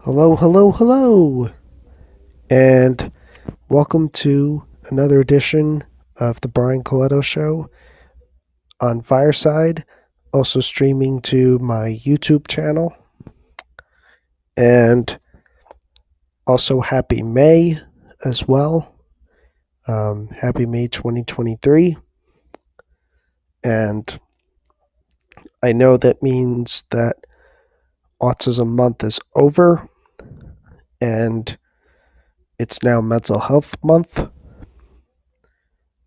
Hello, hello, hello, and welcome to another edition of the Brian Colletto Show on Fireside, also streaming to my YouTube channel. And also, happy May as well. Happy May 2023. And I know that means that Autism Month is over and it's now Mental Health Month.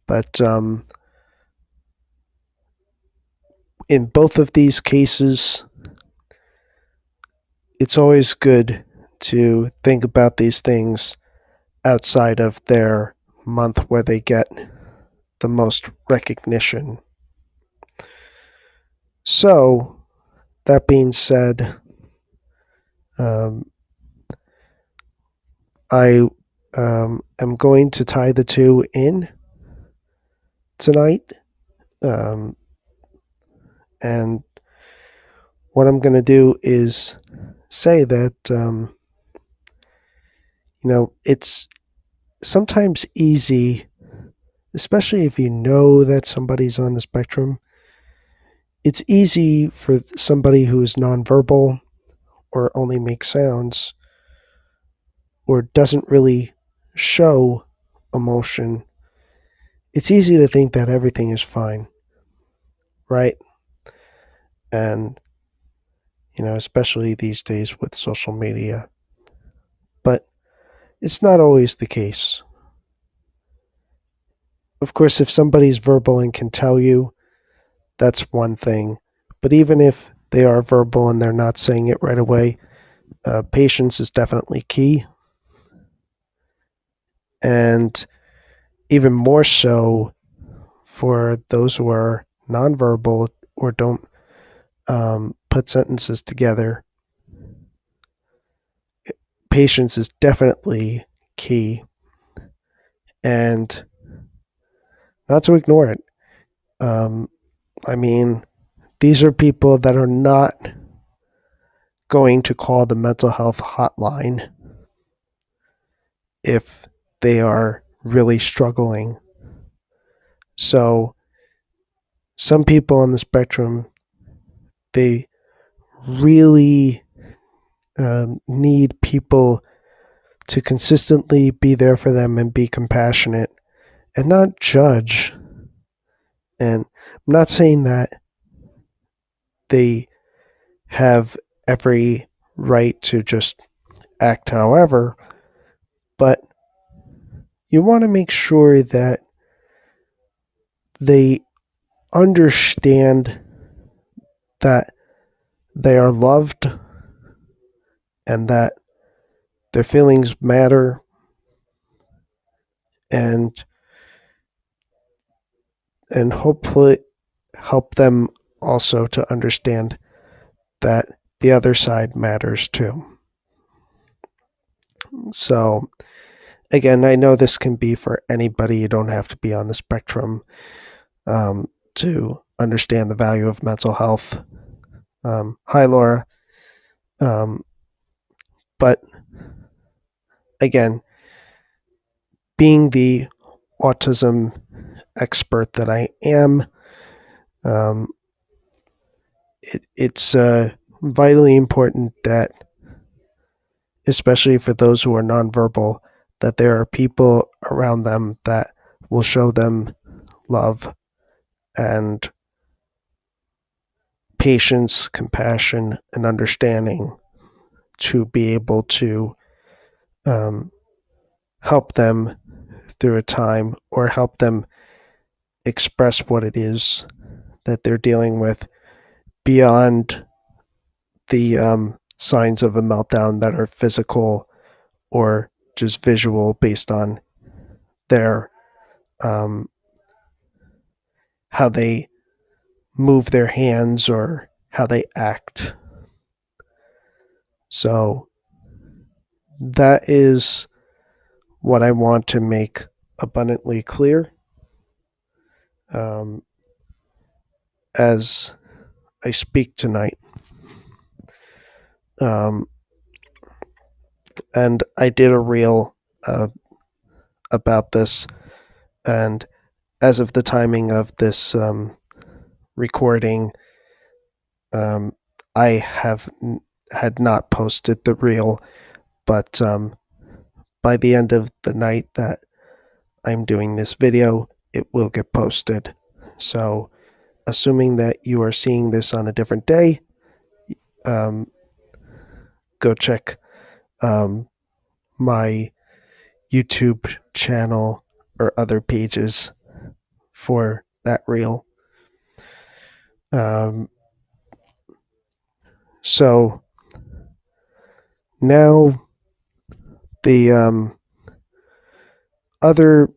But in both of these cases, it's always good to think about these things outside of their month where they get the most recognition. So, that being said, um, I am going to tie the two in tonight. Um, and what I'm going to do is say that, it's sometimes easy, especially if you know that somebody's on the spectrum. It's easy for somebody who is nonverbal or only makes sounds or doesn't really show emotion. It's easy to think that everything is fine, right? And, especially these days with social media. But it's not always the case. Of course, if somebody's verbal and can tell you, that's one thing. But even if they are verbal and they're not saying it right away, patience is definitely key. And even more so for those who are nonverbal or don't put sentences together, patience is definitely key. And not to ignore it. Um, I mean, these are people that are not going to call the mental health hotline if they are really struggling. So, some people on the spectrum, they really need people to consistently be there for them and be compassionate and not judge. And I'm not saying that they have every right to just act however, but you want to make sure that they understand that they are loved and that their feelings matter, and hopefully help them also to understand that the other side matters too. So, again, I know this can be for anybody. You don't have to be on the spectrum to understand the value of mental health. Hi, Laura. Um, but again, being the autism expert that I am, um, it's vitally important that, especially for those who are nonverbal, that there are people around them that will show them love and patience, compassion, and understanding to be able to um, help them through a time or help them express what it is that they're dealing with beyond the signs of a meltdown that are physical or just visual based on their um, how they move their hands or how they act. So that is what I want to make abundantly clear um, as I speak tonight. Um, And I did a reel uh, about this. And as of the timing of this recording, um, I had not posted the reel, but by the end of the night that I'm doing this video, it will get posted. So, assuming that you are seeing this on a different day, um, go check um, my YouTube channel or other pages for that reel. Um, so now the other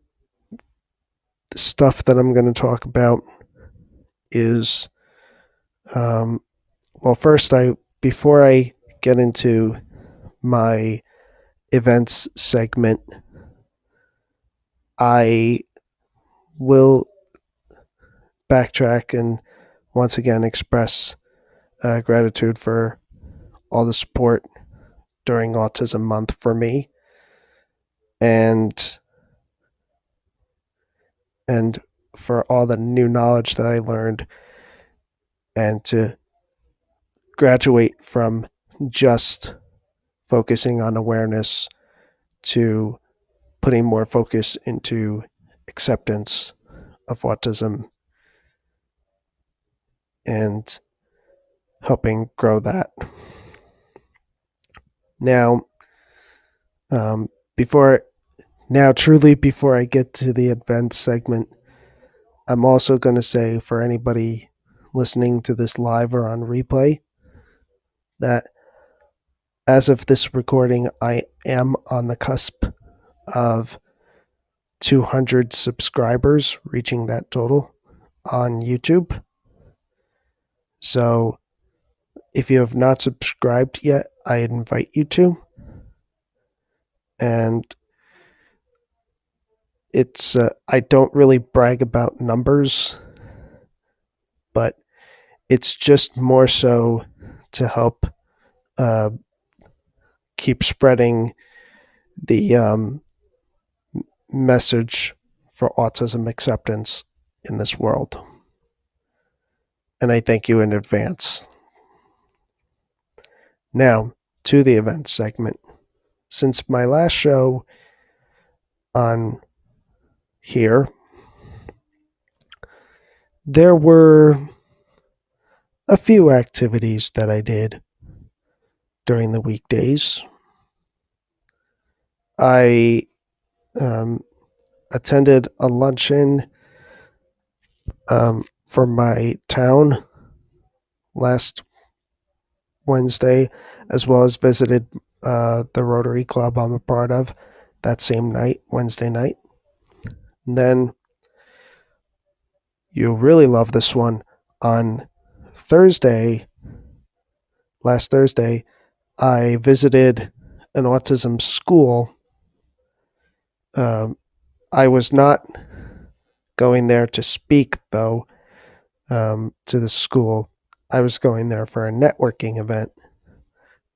stuff that I'm going to talk about is, um, well, first, before I get into my events segment, I will backtrack and once again express gratitude for all the support during Autism Month for me, and and for all the new knowledge that I learned, and to graduate from just focusing on awareness to putting more focus into acceptance of autism and helping grow that. Now, um, before truly before I get to the events segment, I'm also going to say for anybody listening to this live or on replay that as of this recording, I am on the cusp of 200 subscribers, reaching that total on YouTube. So if you have not subscribed yet, I invite you to. And it's, I don't really brag about numbers, but it's just more so to help uh, keep spreading the message for autism acceptance in this world. And I thank you in advance. Now, to the events segment. Since my last show on here, there were a few activities that I did during the weekdays. I attended a luncheon for my town last Wednesday, as well as visited the Rotary Club I'm a part of that same night, Wednesday night. And then you'll really love this one. On Thursday, last Thursday, I visited an autism school. I was not going there to speak, though, to the school. I was going there for a networking event,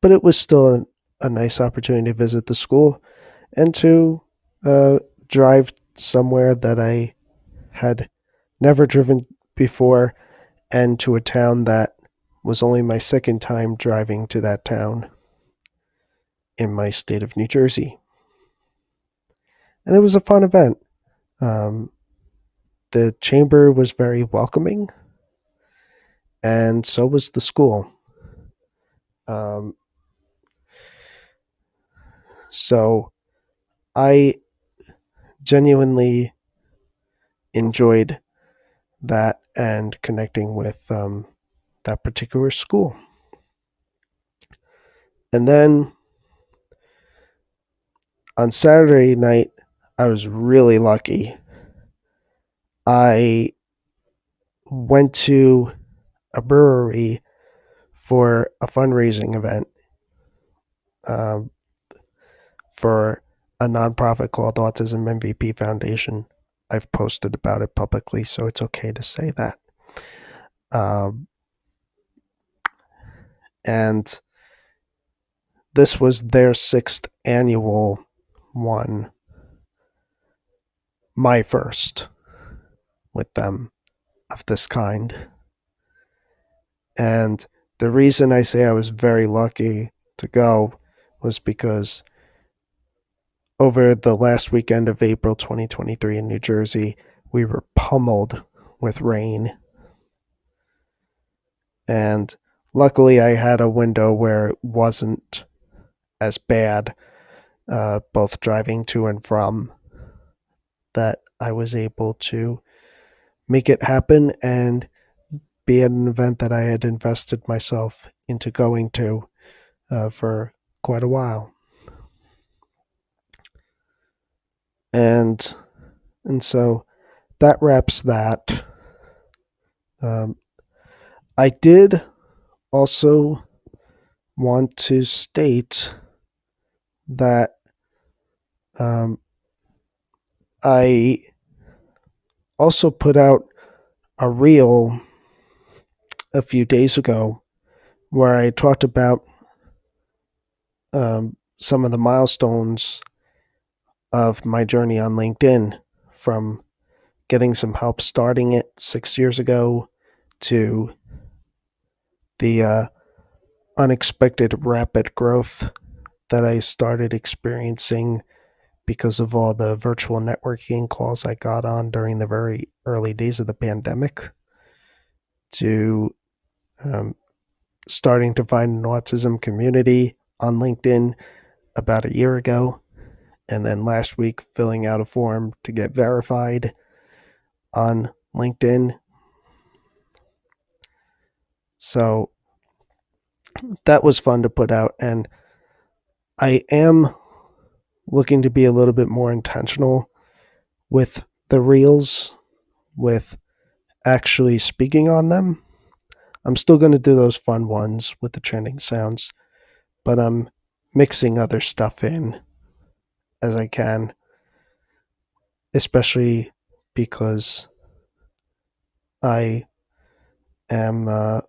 but it was still a nice opportunity to visit the school and to drive somewhere that I had never driven before, and to a town that was only my second time driving to that town in my state of New Jersey. And it was a fun event. Um, the chamber was very welcoming, and so was the school. Um, so I genuinely enjoyed that and connecting with that particular school. And then on Saturday night, I was really lucky. I went to a brewery for a fundraising event um, for a nonprofit called Autism MVP Foundation. I've posted about it publicly, so it's okay to say that. And this was their sixth annual one, my first with them of this kind. And the reason I say I was very lucky to go was because over the last weekend of April 2023 in New Jersey, we were pummeled with rain. And luckily, I had a window where it wasn't as bad, both driving to and from, that I was able to make it happen and be at an event that I had invested myself into going to for quite a while. And so that wraps that. Um, I did also want to state that um, I also put out a reel a few days ago where I talked about some of the milestones of my journey on LinkedIn, from getting some help starting it 6 years ago to the unexpected rapid growth that I started experiencing because of all the virtual networking calls I got on during the very early days of the pandemic, to um, starting to find an autism community on LinkedIn about a year ago, and then last week filling out a form to get verified on LinkedIn. So that was fun to put out, and I am looking to be a little bit more intentional with the reels, with actually speaking on them. I'm still going to do those fun ones with the trending sounds, but I'm mixing other stuff in as I can, especially because I am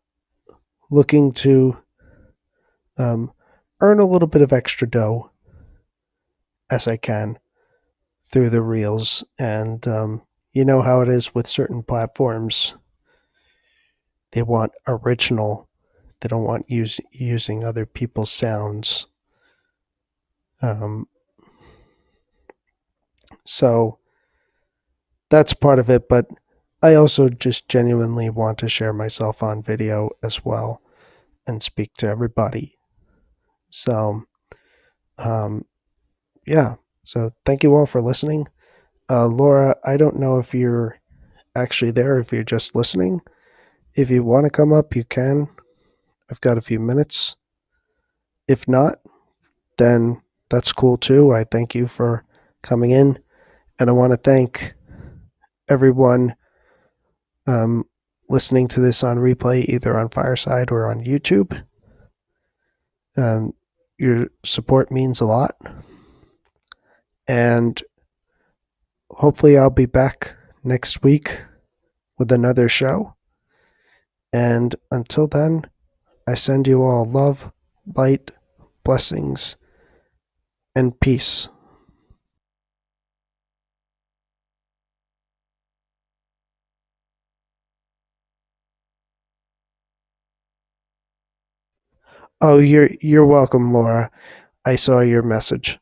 looking to um, earn a little bit of extra dough as I can through the reels. And you know how it is with certain platforms. They want original. They don't want using other people's sounds. Um, so that's part of it. But I also just genuinely want to share myself on video as well and speak to everybody. So, um, yeah. So thank you all for listening. Laura, I don't know if you're actually there, if you're just listening. If you want to come up, you can. I've got a few minutes. If not, then that's cool too. I thank you for coming in. And I want to thank everyone um, listening to this on replay, either on Fireside or on YouTube. Um, your support means a lot. And hopefully, I'll be back next week with another show. And until then, I send you all love, light, blessings, and peace. Oh, you're welcome, Laura. I saw your message.